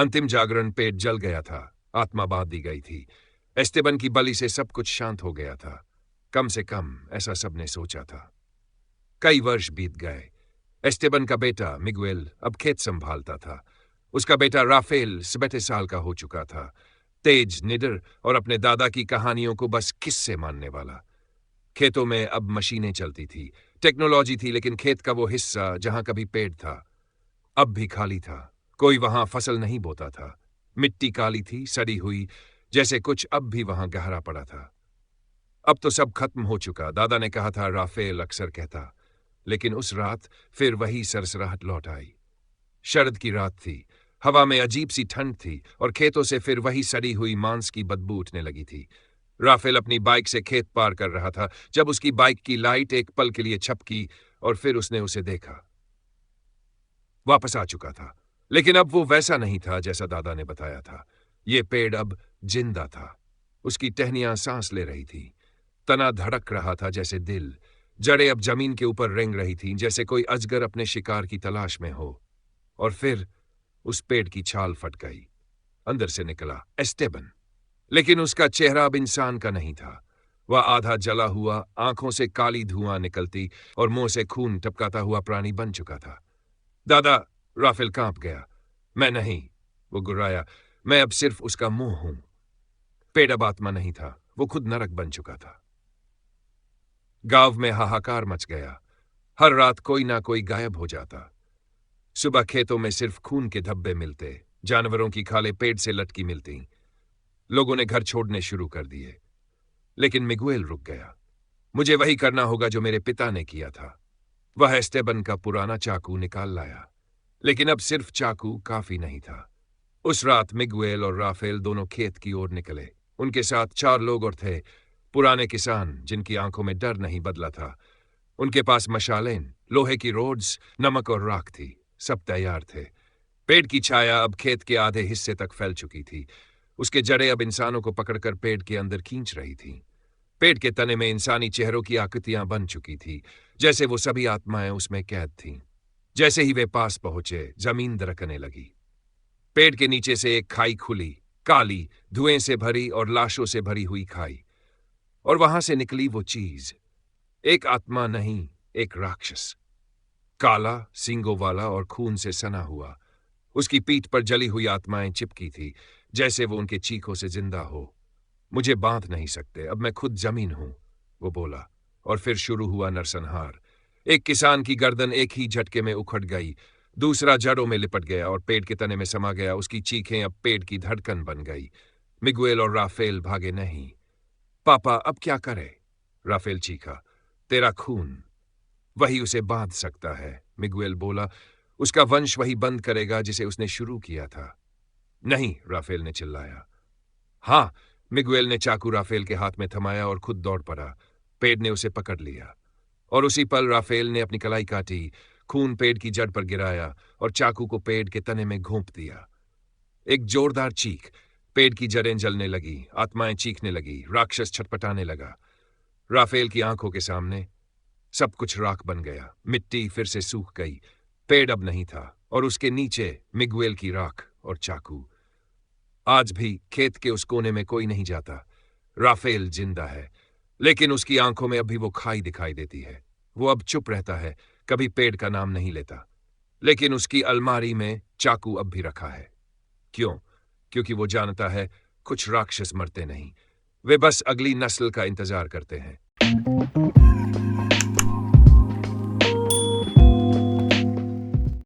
अंतिम जागरण, पेट जल गया था, आत्मा बांध दी गई थी। एस्टेबन की बलि से सब कुछ शांत हो गया था। कम से कम ऐसा सबने सोचा था। कई वर्ष बीत गए। एस्टेबन का बेटा मिगुएल अब खेत संभालता था। उसका बेटा राफेल 17 साल का हो चुका था, तेज, निडर और अपने दादा की कहानियों को बस किस्से मानने वाला। खेतों में अब मशीनें चलती थी, टेक्नोलॉजी थी, लेकिन खेत का वो हिस्सा जहां कभी पेड़ था अब भी खाली था। कोई वहां फसल नहीं बोता था। मिट्टी काली थी, सड़ी हुई, जैसे कुछ अब भी वहां गहरा पड़ा था। अब तो सब खत्म हो चुका, दादा ने कहा था, राफेल अक्सर कहता। लेकिन उस रात फिर वही सरसराहट लौट आई। शरद की रात थी, हवा में अजीब सी ठंड थी और खेतों से फिर वही सड़ी हुई मांस की बदबू उठने लगी थी। राफेल अपनी बाइक से खेत पार कर रहा था जब उसकी बाइक की लाइट एक पल के लिए छपकी और फिर उसने उसे देखा। वापस आ चुका था, लेकिन अब वो वैसा नहीं था जैसा दादा ने बताया था। ये पेड़ अब जिंदा था। उसकी टहनियां सांस ले रही थी, तना धड़क रहा था जैसे दिल, जड़ें अब जमीन के ऊपर रेंग रही थीं जैसे कोई अजगर अपने शिकार की तलाश में हो। और फिर उस पेड़ की छाल फट गई। अंदर से निकला एस्टेबन, लेकिन उसका चेहरा अब इंसान का नहीं था। वह आधा जला हुआ, आंखों से काली धुआं निकलती और मुंह से खून टपकाता हुआ प्राणी बन चुका था। दादा, राफेल कांप गया। मैं नहीं, वो गुर्राया, मैं अब सिर्फ उसका मुंह हूं। पेड़ अब आत्मा नहीं था, वो खुद नरक बन चुका था। गांव में हाहाकार मच गया। हर रात कोई ना कोई गायब हो जाता। सुबह खेतों में सिर्फ खून के धब्बे मिलते, जानवरों की खालें पेड़ से लटकी मिलती। लोगों ने घर छोड़ने शुरू कर दिए। लेकिन मिगुएल रुक गया। मुझे वही करना होगा जो मेरे पिता ने किया था। वह एस्टेबन का पुराना चाकू निकाल लाया। लेकिन अब सिर्फ चाकू काफी नहीं था। उस रात मिगुएल और राफेल दोनों खेत की ओर निकले। उनके साथ 4 लोग और थे, पुराने किसान जिनकी आंखों में डर नहीं बदला था। उनके पास मशालें, लोहे की रोड्स, नमक और राख थी। सब तैयार थे। पेड़ की छाया अब खेत के आधे हिस्से तक फैल चुकी थी। उसके जड़ें अब इंसानों को पकड़कर पेड़ के अंदर खींच रही थीं। पेड़ के तने में इंसानी चेहरों की आकृतियां बन चुकी थी, जैसे वो सभी आत्माएं उसमें कैद थीं। जैसे ही वे पास पहुंचे, जमीन दरकने लगी। पेड़ के नीचे से एक खाई खुली, काली, धुएं से भरी और लाशों से भरी हुई खाई। और वहां से निकली वो चीज, एक आत्मा नहीं, एक राक्षस, काला, सींगों वाला और खून से सना हुआ। उसकी पीठ पर जली हुई आत्माएं चिपकी थी, जैसे वो उनके चीखों से जिंदा हो। मुझे बांध नहीं सकते, अब मैं खुद जमीन हूं, वो बोला। और फिर शुरू हुआ नरसंहार। एक किसान की गर्दन एक ही झटके में उखड़ गई, दूसरा जड़ों में लिपट गया और पेड़ के तने में समा गया। उसकी चीखें अब पेड़ की धड़कन बन गई। मिगुएल और राफेल भागे नहीं। पापा, अब क्या करे? राफेल चीखा। तेरा खून, वही उसे बांध सकता है, मिगुएल बोला। उसका वंश वही बंद करेगा जिसे उसने शुरू किया था। नहीं, राफेल ने चिल्लाया। हां, मिगुएल ने चाकू राफेल के हाथ में थमाया और खुद दौड़ पड़ा। पेड़ ने उसे पकड़ लिया और उसी पल राफेल ने अपनी कलाई काटी, खून पेड़ की जड़ पर गिराया और चाकू को पेड़ के तने में घोंप दिया। एक जोरदार चीख, पेड़ की जड़ें जलने लगी, आत्माएं चीखने लगी, राक्षस छटपटाने लगा। राफेल की आंखों के सामने सब कुछ राख बन गया। मिट्टी फिर से सूख गई। पेड़ अब नहीं था और उसके नीचे मिगुएल की राख और चाकू। आज भी खेत के उस कोने में कोई नहीं जाता। राफेल जिंदा है, लेकिन उसकी आंखों में अभी वो खाई दिखाई देती है। वो अब चुप रहता है, कभी पेड़ का नाम नहीं लेता। लेकिन उसकी अलमारी में चाकू अब भी रखा है। क्यों? क्योंकि वो जानता है, कुछ राक्षस मरते नहीं, वे बस अगली नस्ल का इंतजार करते हैं।